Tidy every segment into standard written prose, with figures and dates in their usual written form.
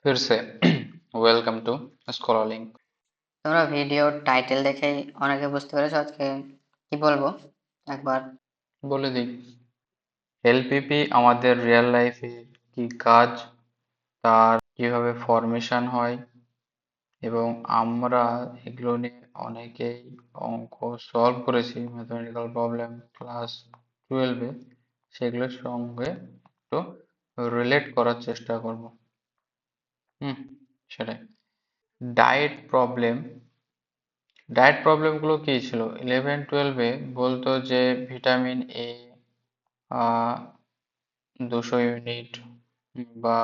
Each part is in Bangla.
फिर से ওয়েলকাম টু স্কলার লিঙ্ক। তোমরা ভিডিওর টাইটেল দেখেই অনেকে বুঝতে পেরেছো আজকে কি বলবো একবার। বলে দিই, এলপিপি আমাদের রিয়েল লাইফে কি কাজ, তার কিভাবে ফরমেশন হয় এবং আমরা এগুলো নিয়ে অনেকেই অঙ্ক সলভ করেছি, ম্যাথমেটিক্যাল প্রবলেম ক্লাস 12-এ। সেগুলোর সঙ্গে একটু রিলেট করার চেষ্টা করব। হুম, সেটাই। ডায়েট প্রবলেম ডায়েট প্রবলেমগুলো কি ছিল? 11-12-এ বলতো যে ভিটামিন এ 200 ইউনিট বা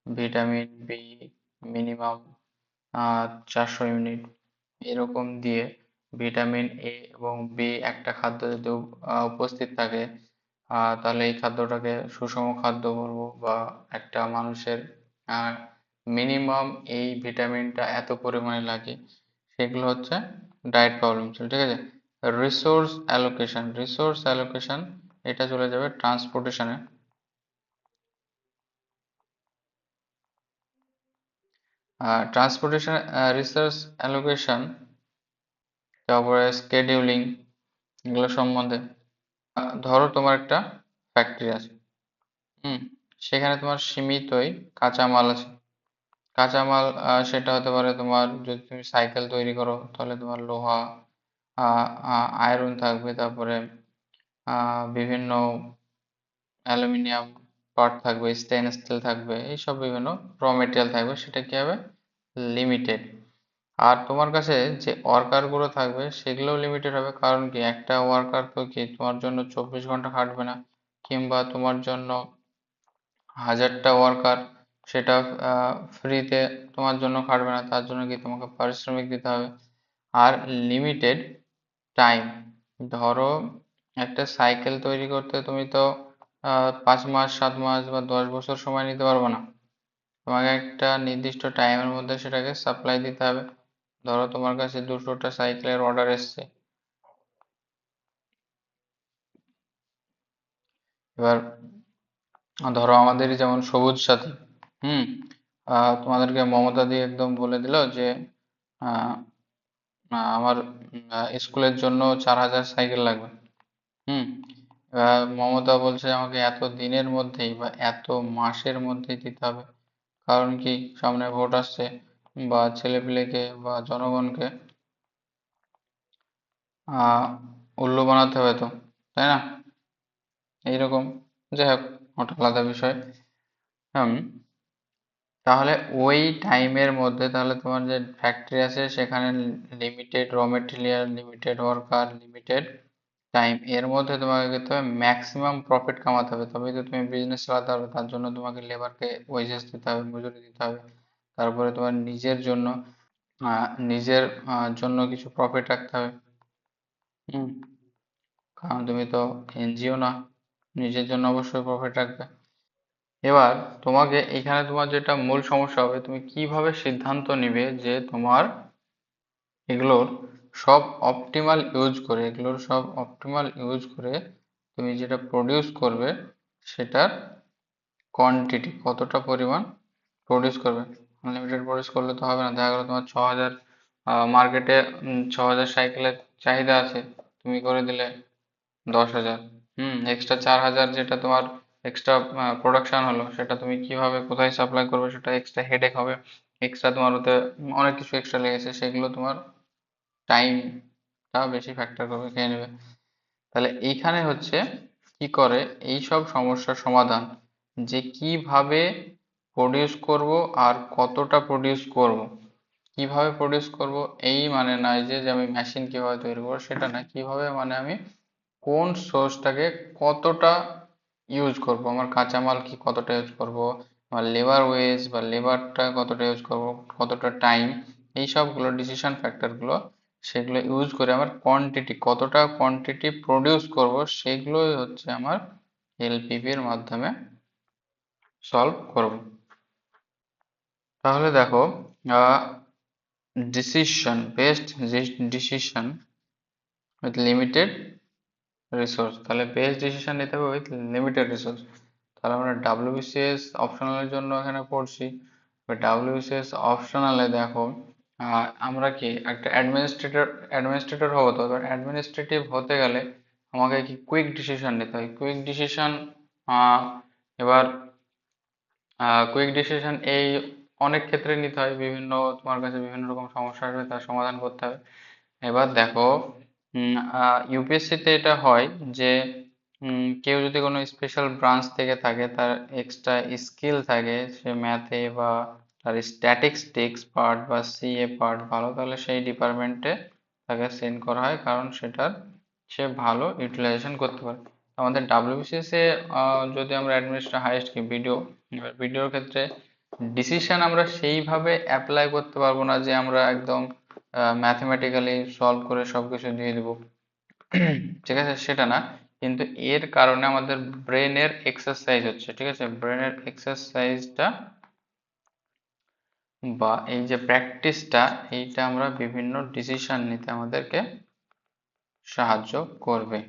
ভিটামিন বি মিনিমাম 400 ইউনিট এরকম দিয়ে ভিটামিন এ এবং বি একটা খাদ্য যদি উপস্থিত থাকে, তাহলে এই খাদ্যটাকে সুষম খাদ্য বলবো, বা একটা মানুষের মিনিমাম এই ভিটামিনটা এত পরিমাণে লাগে। সেগুলো হচ্ছে ডায়েট প্রবলেম ছিল, ঠিক আছে। রিসোর্স অ্যালোকেশন এটা চলে যাবে ট্রান্সপোর্টেশনে। ট্রান্সপোর্টেশন, রিসোর্স অ্যালোকেশন, তারপরে স্কেডিউলিং, এগুলো সম্বন্ধে। ধরো তোমার একটা ফ্যাক্টরি আছে, হুম, সেখানে তোমার সীমিতই কাঁচামাল আছে। কাঁচামাল সেটা হতে পারে, তোমার যদি তুমি সাইকেল তৈরি করো তাহলে তোমার লোহা, আয়রন থাকবে, তারপরে বিভিন্ন অ্যালুমিনিয়াম পার্ট থাকবে, স্টেনলেস স্টিল থাকবে, এইসব বিভিন্ন র মেটেরিয়াল থাকবে। সেটা কি হবে? লিমিটেড। আর তোমার কাছে যে ওয়ার্কার গুলো থাকবে সেগুলোও লিমিটেড হবে, কারণ কি একটা ওয়ার্কার তো কি তোমার জন্য 24 ঘন্টা খাটবে না, কিংবা তোমার জন্য হাজারটা ওয়ার্কার সেটা ফ্রিতে তোমার জন্য খাটবে না, তার জন্য কি তোমাকে পারিশ্রমিক দিতে হবে। আর লিমিটেড টাইম। ধরো একটা সাইকেল তৈরি করতে তুমি তো 5 মাস 7 মাস বা 10 বছর সময় নিতে পারবে না। তোমাকে একটা নির্দিষ্ট টাইমের মধ্যে সেটাকে সাপ্লাই দিতে হবে। ধরো তোমার কাছে 200টা সাইকেলের অর্ডার এসছে। এবার ধরো আমাদেরই যেমন সবুজ সাথী, হুম, তোমাদেরকে মমতা দিয়ে একদম বলে দিল যে আহ, আমার স্কুলের জন্য 4,000 সাইকেল লাগবে। হুম, এবার মমতা বলছে আমাকে এত দিনের মধ্যেই বা এত মাসের মধ্যেই দিতে হবে, কারণ কি সামনে ভোট আসছে, বা ছেলেপিলেকে বা জনগণকে আহ উল্লু বানাতে হবে তো, তাই না? এইরকম, যাই হোক, ওটা আলাদা বিষয়। হুম, তাহলে ওই টাইমের মধ্যে তাহলে তোমার যে ফ্যাক্টরি আছে সেখানে লিমিটেড র material, limited worker, limited time, এর মধ্যে তোমাকে করতে হবে ম্যাক্সিমাম প্রফিট কামাতে হবে, তবেই তো তুমি বিজনেস চালাতে পারবে। তার জন্য তোমাকে লেবারকে ওয়েজেস দিতে হবে, মজুরি দিতে হবে। তারপরে তোমার নিজের জন্য জন্য কিছু প্রফিট রাখতে হবে। হুম, কারণ তুমি তো এনজিও না, নিজের জন্য অবশ্যই প্রফিট রাখবে। এবার তোমাকে এখানে তোমার যেটা মূল সমস্যা হবে, তুমি কিভাবে সিদ্ধান্ত নিবে যে তোমার এগুলোর এগুলোর সব অপটিমাল ইউজ করে তুমি যেটা প্রডিউস করবে সেটার কোয়ান্টিটি কতটা পরিমাণ প্রডিউস করবে। আনলিমিটেড প্রডিউস করলে তো হবে না। দেখা গেলো তোমার 6,000 মার্কেটে 6,000 সাইকেলের চাহিদা আছে, তুমি করে দিলে 10,000। এক্সট্রা 4,000 যেটা তোমার এক্সট্রা প্রোডাকশন হলো, সেটা তুমি কিভাবে কোথায় সাপ্লাই করবে সেটা এক্সট্রা হেডেক হবে। এক্সট্রা তোমার ওতে অনেক কিছু এক্সট্রা লেগেছে, সেগুলো তোমার টাইমটা বেশি ফ্যাক্টর করবে, খেয়ে নেবে। তাহলে এইখানে হচ্ছে কি করে এই সব সমস্যার সমাধান, যে কিভাবে প্রডিউস করব আর কতটা প্রডিউস করব। কিভাবে প্রডিউস করব এই মানে নয় যে আমি মেশিন কিভাবে তৈরি করবো, সেটা না। কিভাবে মানে আমি কোন সোর্সটাকে কতটা ইউজ করব, আমার কাঁচামাল কি কতটা ইউজ করব, আমার লেবার ওয়েজ বা লেবারটা কতটা ইউজ করব, কতটা টাইম, এই সবগুলো ডিসিশন ফ্যাক্টরগুলো, সেগুলো ইউজ করে আমার কোয়ান্টিটি কতটা কোয়ান্টিটি প্রডিউস করব, সেগুলোই হচ্ছে আমার এলপিপি এর মাধ্যমে সলভ করব। তাহলে দেখো, decision best decision with limited resource, তাহলে বেস্ট ডিসিশন নিতে হবে উইথ লিমিটেড রিসোর্স। তাহলে আমরা ডাব্লিউবিসিএস অপশনালের জন্য এখানে পড়ছি, ডাব্লিউসিএস অপশনালে দেখো আমরা কি একটা অ্যাডমিনিস্ট্রেটর হবো, তো অ্যাডমিনিস্ট্রেটিভ হতে গেলে আমাকে কি কুইক ডিসিশন নিতে হয়। কুইক ডিসিশন এবার কুইক ডিসিশন এই অনেক ক্ষেত্রে নিতে হয়, বিভিন্ন তোমার কাছে বিভিন্ন রকম সমস্যা আসবে, তার সমাধান করতে হবে। এবার দেখো ইউপিএসসি তে এটা হয় যে কেউ যদি কোনো স্পেশাল ব্রাঞ্চ থেকে থাকে, তার এক্সট্রা স্কিল থাকে, সে ম্যাথে বা তার স্ট্যাটিস্টিক্স পার্ট বা সিএ পার্ট ভালো, তাহলে সেই ডিপার্টমেন্টে তাকে সেন্ড করা হয়, কারণ সেটার সে ভালো ইউটিলাইজেশন করতে পারে। আমাদের ডাব্লিউবিসিএস এ যদি আমরা অ্যাডমিনিস্ট্রেটর হাইয়েস্ট কি ভিডিও, এবার ভিডিওর ক্ষেত্রে ডিসিশন আমরা সেইভাবে অ্যাপ্লাই করতে পারবো না যে আমরা একদম ম্যাথমেটিক্যালি সলভ করে সবকিছু দিয়ে দিব, ঠিক আছে, সেটা না। কিন্তু এর কারণে আমাদের ব্রেনের এক্সারসাইজ হচ্ছে, ঠিক আছে, ব্রেনের এক্সারসাইজটা বা এই যে প্র্যাকটিসটা, এইটা আমরা বিভিন্ন ডিসিশন নিতে আমাদেরকে সাহায্য করবে।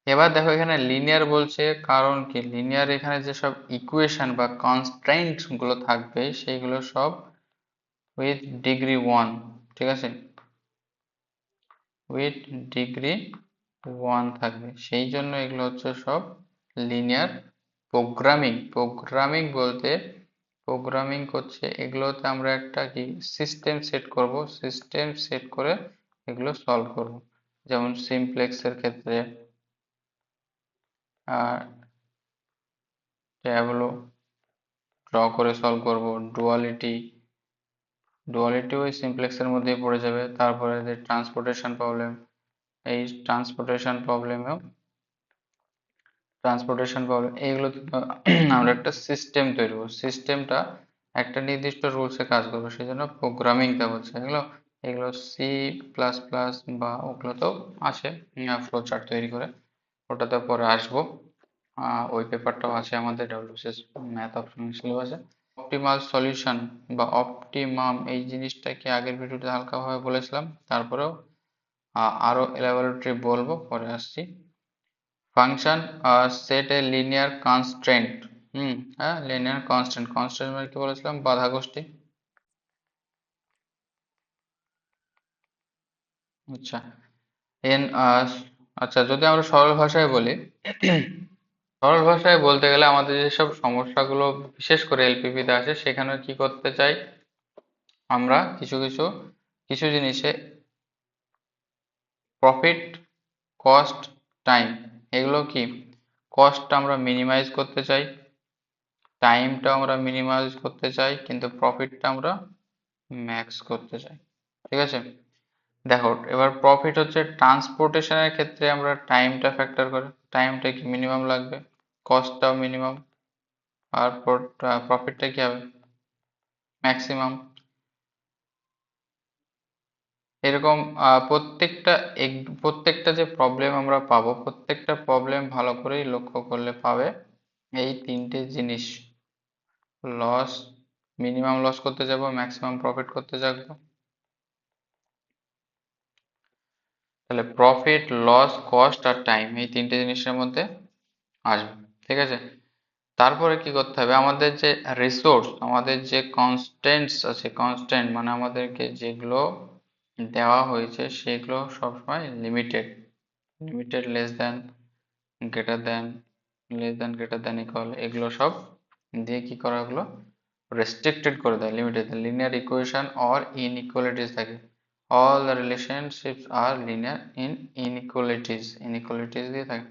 এবার দেখো এখানে লিনিয়ার বলছে, কারণ কি লিনিয়ার এখানে যেসব ইকুয়েশন বা কনস্ট্রেন্ট গুলো থাকবে সেইগুলো সব উইথ ডিগ্রি 1, ঠিক আছে, উইথ ডিগ্রি 1 থাকবে, সেই জন্য এগুলো হচ্ছে সব লিনিয়ার প্রোগ্রামিং। প্রোগ্রামিং বলতে প্রোগ্রামিং করছে এগুলোতে আমরা একটা কি সিস্টেম সেট করব, সিস্টেম সেট করে এগুলো সলভ করব। যেমন সিমপ্লেক্সের ক্ষেত্রে ট্যাবলো ড্র করে সলভ করব, ডুয়ালিটি, ডুয়ালিটিও ওই সিমপ্লেক্সের মধ্যেই পড়ে যাবে। তারপরে যে ট্রান্সপোর্টেশন প্রবলেম, এই ট্রান্সপোর্টেশন প্রবলেম এইগুলো আমরা একটা সিস্টেম তৈরি করবো, সিস্টেমটা একটা নির্দিষ্ট রুলসে কাজ করবে, সেই জন্য প্রোগ্রামিংটা বলছে। এগুলো এগুলো সি প্লাস প্লাস বা ওগুলোতেও আছে, ফ্লো চার্ট তৈরি করে, ওটাতে পরে আসবো। ওই পেপারটাও আছে আমাদের ডব্লিউবিসিএস ম্যাথ অপশনাল সিলেবাসে। অপটিমাল সলিউশন বা অপটিমাম, এই জিনিসটাকে আগের ভিডিওতে হালকাভাবে বলেছিলাম, তারপরেও আরো এলাবোরেটরি বলবো, পরে আসছি। Function set a linear constraint, হ্যাঁ, লিনিয়ার কনস্ট্যান্ট, কনস্ট্যান্ট মানে কি বলেছিলাম, বাধা গোষ্ঠী। আচ্ছা, এন আচ্ছা, যদি আমরা সরল ভাষায় বলি, সরল ভাষায় বলতে গেলে আমাদের যেসব সমস্যাগুলো বিশেষ করে এলপিপি তে আসে, সেখানে কি করতে চাই আমরা, কিছু কিছু কিছু জিনিসে প্রফিট, কস্ট, টাইম, এগুলো কি, কস্টটা আমরা মিনিমাইজ করতে চাই, টাইমটা আমরা মিনিমাইজ করতে চাই, কিন্তু প্রফিটটা আমরা ম্যাক্স করতে চাই, ঠিক আছে। দেখো এবার প্রফিট হচ্ছে ট্রান্সপোর্টেশনের ক্ষেত্রে আমরা টাইমটা ফ্যাক্টর করে, টাইমটা কি মিনিমাম লাগবে, কস্টটাও মিনিমাম, আর প্রফিটটা কি হবে, ম্যাক্সিমাম। এরকম প্রত্যেকটা যে প্রবলেম আমরা পাবো, প্রত্যেকটা প্রবলেম ভালো করেই লক্ষ্য করলে পাবে এই তিনটে জিনিস, লস, মিনিমাম লস করতে যাব, ম্যাক্সিমাম প্রফিট করতে যাব। তাহলে প্রফিট, লস, কস্ট আর টাইম, এই তিনটে জিনিসের মধ্যে আসবে, ঠিক আছে। তারপরে কি করতে হবে, আমাদের যে রিসোর্স, আমাদের যে কনস্ট্যান্টস আছে, কনস্ট্যান্ট মানে আমাদেরকে যেগুলো দেওয়া হয়েছে সেগুলো সবসময় limited, limited, less than, greater than, less than, greater than, equal, এগুলো সব দিয়ে কি করা, হলো রেস্ট্রিক্টেড করে দেয়, limited. Linear equation or inequalities থাকে, অল দ্য রিলেশনশিপস আর লিনিয়ার ইন ইনইকুয়ালিটিস দিয়ে থাকে।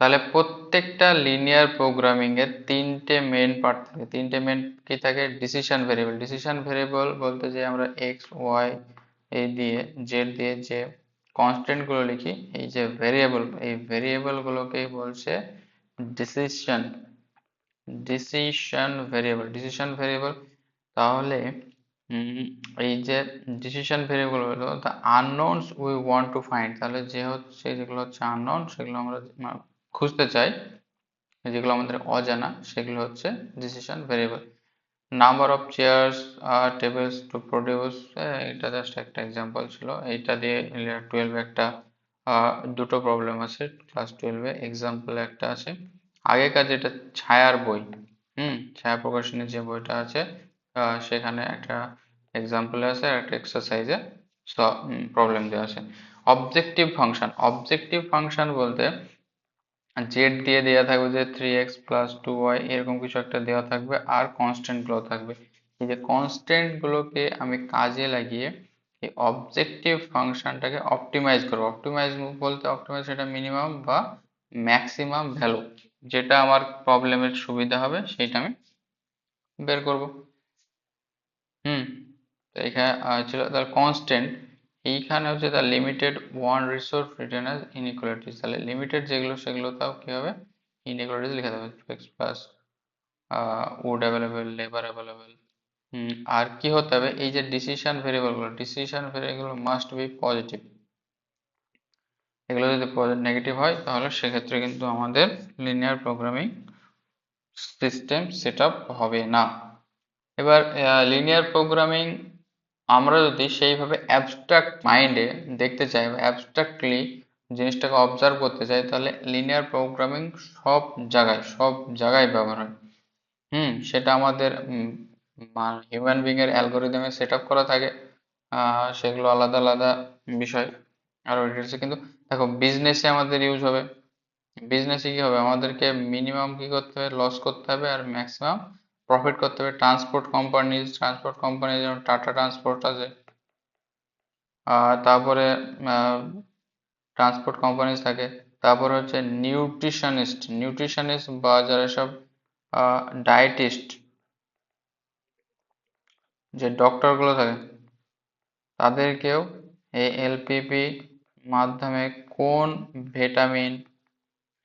তাহলে প্রত্যেকটা লিনিয়ার প্রোগ্রামিং এর তিনটে মেন পার্ট থাকে, তিনটে মেন কি থাকে, ডিসিশন ভেরিয়েবল। ডিসিশন ভেরিয়েবল বলতে যে আমরা এক্স ওয়াই এই দিয়ে জেড দিয়ে যে কনস্ট্যান্ট গুলো লিখি, এই যে ভেরিয়েবল, এই ভেরিয়েবল গুলোকেই বলছে ডিসিশন, ডিসিশন ভেরিয়েবল। তাহলে এই যে ডিসিশন ভেরিয়েবল হলো the unknowns we want to find, তাহলে যে হচ্ছে যেগুলো হচ্ছে আননোন, সেগুলো আমরা খুঁজতে চাই, যেগুলো আমাদের অজানা, সেগুলো হচ্ছে decision variable. Number of chairs আর টেবিলস টু প্রডিউস, এটা জাস্ট একটা এক্সাম্পল ছিল, এইটা দিয়ে 12 একটা দুটো প্রবলেম আছে ক্লাস 12-এ, এক্সাম্পল একটা আছে আগেকার যেটা ছায়ার বই, ছায়া প্রকাশনের যে বইটা আছে, সেখানে একটা এক্সাম্পল আছে আর একটা এক্সারসাইজে প্রবলেম দেওয়া আছে। অবজেক্টিভ ফাংশন বলতে জেড দিয়ে দেওয়া থাকবে যে 3x + 2y এরকম কিছু একটা দেওয়া থাকবে আর কনস্ট্যান্ট গুলো থাকবে। এই যে কনস্ট্যান্ট গুলোকে আমি কাজে লাগিয়ে এই অবজেক্টিভ ফাংশনটাকে অপটিমাইজ করবো। অপটিমাইজ সেটা মিনিমাম বা ম্যাক্সিমাম ভ্যালু, যেটা আমার প্রবলেমের সুবিধা হবে সেটা আমি বের করব। হুম তো এখানে ছিল তার কনস্ট্যান্ট, এইখানে হচ্ছে তার limited one resource written as inequalities, তাহলে লিমিটেড যেগুলো সেগুলো তাও কি হবে, ইনইকুয়ালিটিস লিখে দেবে, x plus wood available, labour available. আর কি হতে হবে, এই যে decision variable must be positive. এগুলো যদি নেগেটিভ হয় তাহলে সেক্ষেত্রে কিন্তু আমাদের linear programming system set up হবে না। এবার লিনিয়ার প্রোগ্রামিং আমরা যদি সেইভাবে অ্যাবস্ট্রাক্ট মাইন্ডে দেখতে চাই বা অ্যাবস্ট্রাক্টলি জিনিসটাকে অবজার্ভ করতে চাই, তাহলে লিনিয়ার প্রোগ্রামিং সব জায়গায় ব্যবহার হয়। সেটা আমাদের হিউম্যান বিং এর অ্যালগোরিদমে সেট আপ করা থাকে, সেগুলো আলাদা আলাদা বিষয় আরো ডিটেলসে। কিন্তু দেখো বিজনেসে আমাদের ইউজ হবে, বিজনেসে কি হবে, আমাদেরকে মিনিমাম কি করতে হবে, লস করতে হবে আর ম্যাক্সিমাম প্রফিট করতে হবে। ট্রান্সপোর্ট কোম্পানি যেমন টাটা ট্রান্সপোর্ট আছে, তারপরে ট্রান্সপোর্ট কোম্পানিজ থাকে, তারপরে হচ্ছে নিউট্রিশনিস্ট বা যারা সব ডায়েটিস্ট, যে ডক্টর গুলো থাকে, তাদেরকেও এই এলপিপি মাধ্যমে কোন ভিটামিন,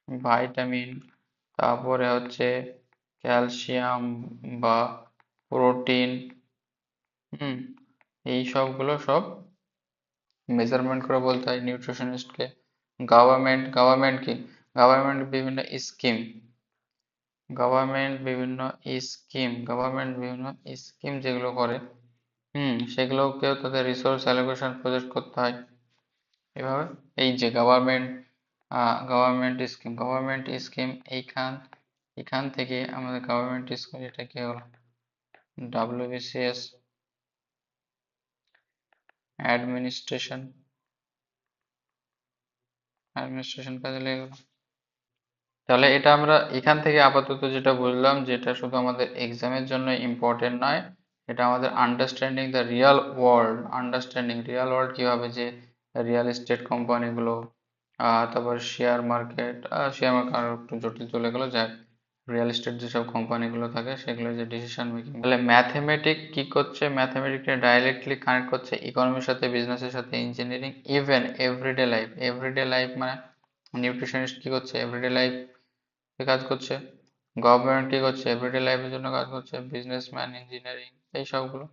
ভাইটামিন, তারপরে হচ্ছে ক্যালসিয়াম বা প্রোটিন, হুম এই সবগুলো সব মেজারমেন্ট করে বলতে হয় নিউট্রিশনিস্টকে। গভর্নমেন্ট কি, গভর্নমেন্ট বিভিন্ন স্কিম গভর্নমেন্ট বিভিন্ন স্কিম যেগুলো করে, সেগুলোকেও তাদের রিসোর্স অ্যালোকেশন প্রজেক্ট করতে হয় এভাবে। এই যে গভর্নমেন্ট স্কিম এখান থেকে আমাদের গভর্নমেন্ট স্কিম, এটা কি হলো, অ্যাডমিনিস্ট্রেশন অ্যাডমিনিস্ট্রেশন কাজে লেগে গেল। তাহলে এটা আমরা এখান থেকে আপাতত যেটা বুঝলাম, যেটা শুধু আমাদের এক্সামের জন্য ইম্পর্টেন্ট নয়, এটা আমাদের রিয়াল ওয়ার্ল্ড কিভাবে, যে রিয়েল এস্টেট কোম্পানিগুলো, তারপর শেয়ার মার্কেট আরো একটু জটিল চলে গেলো, যাই রিয়েল এস্টেট যেসব কোম্পানিগুলো থাকে সেগুলো যে ডিসিশন মেকিং। তাহলে ম্যাথমেটিককে ডাইরেক্টলি কানেক্ট করছে ইকোনমির সাথে, বিজনেসের সাথে, ইঞ্জিনিয়ারিং, ইভেন এভরিডে লাইফ মানে নিউট্রিশনিস্ট কি করছে, এভরিডে লাইফ কাজ করছে। গভর্নমেন্ট কি করছে, এভরিডে লাইফের জন্য কাজ করছে। বিজনেসম্যান, ইঞ্জিনিয়ারিং, এই সবগুলো।